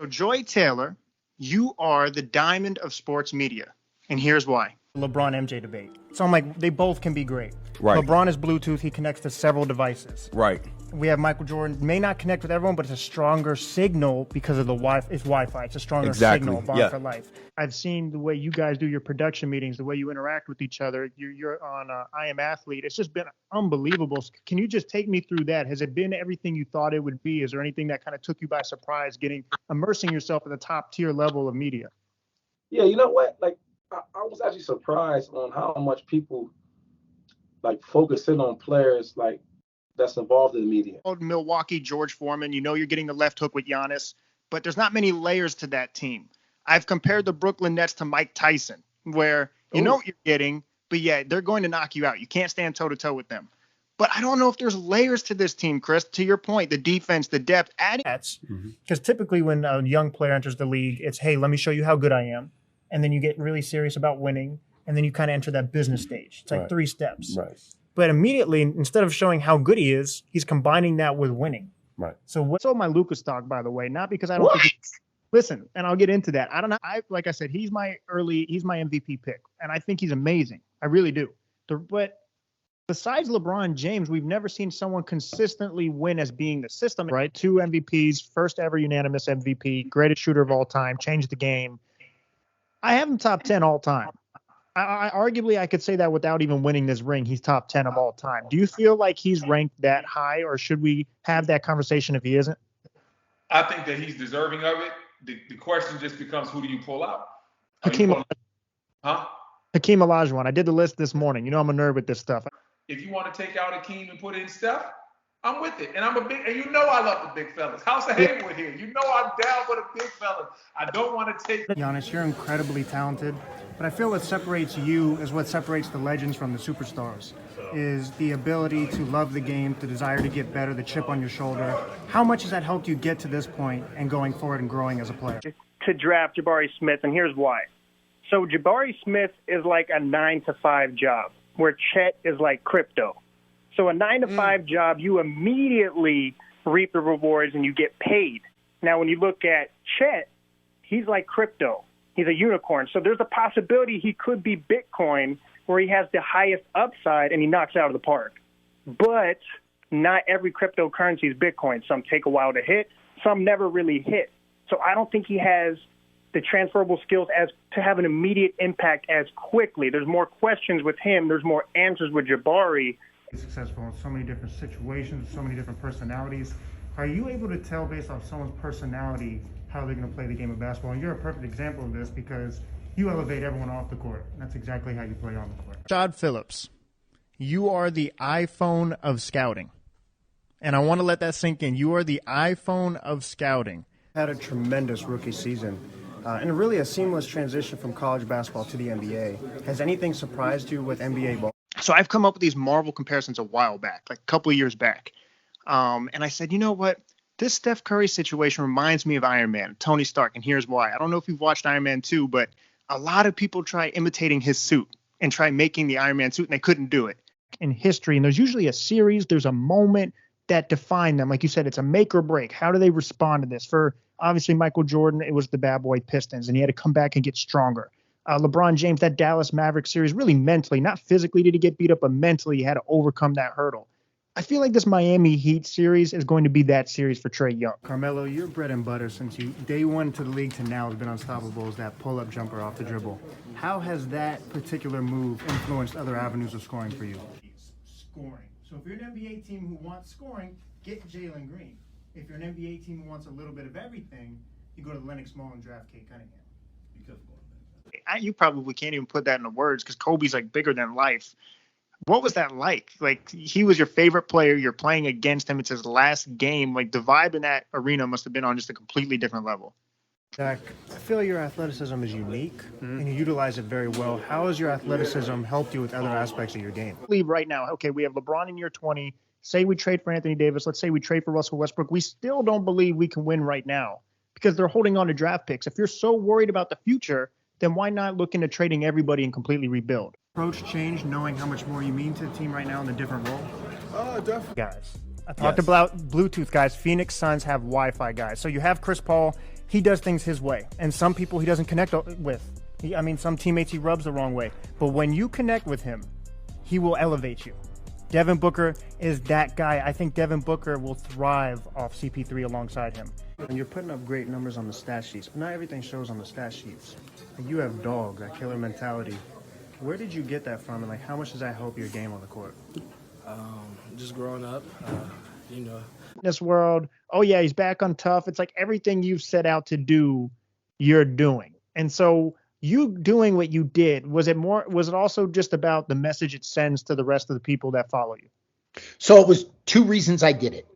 Joy Taylor, you are the diamond of sports media, and here's why. LeBron MJ debate. So I'm like, they both can be great. Right. LeBron is Bluetooth. He connects to several devices. Right. We have Michael Jordan. May not connect with everyone, but it's a stronger signal because of the Wi-Fi. It's a stronger signal, bond for life. I've seen the way you guys do your production meetings, the way you interact with each other. You're on I Am Athlete. It's just been unbelievable. Can you just take me through that? Has it been everything you thought it would be? Is there anything that kind of took you by surprise, immersing yourself at the top tier level of media? Yeah, you know what? Like, I was actually surprised on how much people like focus in on players like that's involved in the media. Milwaukee, George Foreman, you know you're getting the left hook with Giannis, but there's not many layers to that team. I've compared the Brooklyn Nets to Mike Tyson, where you know what you're getting, but yeah, they're going to knock you out. You can't stand toe-to-toe with them. But I don't know if there's layers to this team, Chris. To your point, the defense, the depth, adding. Because typically when a young player enters the league, it's, hey, let me show you how good I am. And then you get really serious about winning, and then you kind of enter that business stage. It's like 3 steps. Right. But immediately, instead of showing how good he is, he's combining that with winning. Right. So what's all my Lucas talk, by the way? Not because I don't think listen, and I'll get into that. I don't know. Like I said, he's my MVP pick, and I think he's amazing. I really do. But besides LeBron James, we've never seen someone consistently win as being the system. Right? 2 MVPs, first ever unanimous MVP, greatest shooter of all time, changed the game. I have him top 10 all time. I arguably I could say that without even winning this ring, he's top 10 of all time. Do you feel like he's ranked that high, or should we have that conversation if he isn't? I think that he's deserving of it. The question just becomes, who do you pull out? Hakeem Olajuwon. I did the list this morning. You know I'm a nerd with this stuff. If you want to take out Hakeem and put in Steph, I'm with it. And and you know I love the big fellas. House of Haywood here. You know I'm down with the big fellas. I don't want to take. Giannis, you're incredibly talented, but I feel what separates you is what separates the legends from the superstars, is the ability to love the game, the desire to get better, the chip on your shoulder. How much has that helped you get to this point and going forward and growing as a player? To draft Jabari Smith, and here's why. So Jabari Smith is like a 9-to-5 job, where Chet is like crypto. So a 9-to-5 job, you immediately reap the rewards and you get paid. Now, when you look at Chet, he's like crypto. He's a unicorn. So there's a possibility he could be Bitcoin, where he has the highest upside and he knocks out of the park. But not every cryptocurrency is Bitcoin. Some take a while to hit. Some never really hit. So I don't think he has the transferable skills as to have an immediate impact as quickly. There's more questions with him. There's more answers with Jabari. Successful in so many different situations, so many different personalities. Are you able to tell based off someone's personality how they're going to play the game of basketball? And you're a perfect example of this because you elevate everyone off the court. And that's exactly how you play on the court. Rashad Phillips, you are the iPhone of scouting. And I want to let that sink in. You are the iPhone of scouting. Had a tremendous rookie season. And really a seamless transition from college basketball to the NBA. Has anything surprised you with NBA ball? So I've come up with these Marvel comparisons a while back, like a couple of years back. And I said, you know what? This Steph Curry situation reminds me of Iron Man, Tony Stark, and here's why. I don't know if you've watched Iron Man 2, but a lot of people try imitating his suit and try making the Iron Man suit, and they couldn't do it. In history, and there's usually a series, there's a moment that defined them. Like you said, it's a make or break. How do they respond to this? For obviously Michael Jordan, it was the bad boy Pistons, and he had to come back and get stronger. LeBron James, that Dallas Mavericks series, really mentally, not physically did he get beat up, but mentally he had to overcome that hurdle. I feel like this Miami Heat series is going to be that series for Trae Young. Carmelo, your bread and butter since you day one to the league to now has been unstoppable is that pull-up jumper off the dribble. How has that particular move influenced other avenues of scoring for you? Scoring. So if you're an NBA team who wants scoring, get Jalen Green. If you're an NBA team who wants a little bit of everything, you go to Lennox Mall and draft Kate Cunningham. You probably can't even put that into words because Kobe's like bigger than life. What was that like? Like, he was your favorite player. You're playing against him. It's his last game. Like, the vibe in that arena must have been on just a completely different level. Zach, I feel your athleticism is unique and you utilize it very well. How has your athleticism helped you with other aspects of your game? Right now, okay, we have LeBron in year 20. Say we trade for Anthony Davis. Let's say we trade for Russell Westbrook. We still don't believe we can win right now because they're holding on to draft picks. If you're so worried about the future, then why not look into trading everybody and completely rebuild? Approach change, knowing how much more you mean to the team right now in the different role? Definitely. Guys, I talked about Bluetooth guys. Phoenix Suns have Wi-Fi guys. So you have Chris Paul. he does things his way, and some people he doesn't connect with. Some teammates he rubs the wrong way. But when you connect with him, he will elevate you. Devin Booker is that guy. I think Devin Booker will thrive off CP3 alongside him. And you're putting up great numbers on the stat sheets, but not everything shows on the stat sheets. You have dogs, that killer mentality. Where did you get that from, and how much does that help your game on the court? Just growing up, This world, oh yeah, he's back on tough. It's like everything you've set out to do, you're doing. And so you doing what you did, was it also just about the message it sends to the rest of the people that follow you? So it was two reasons I did it.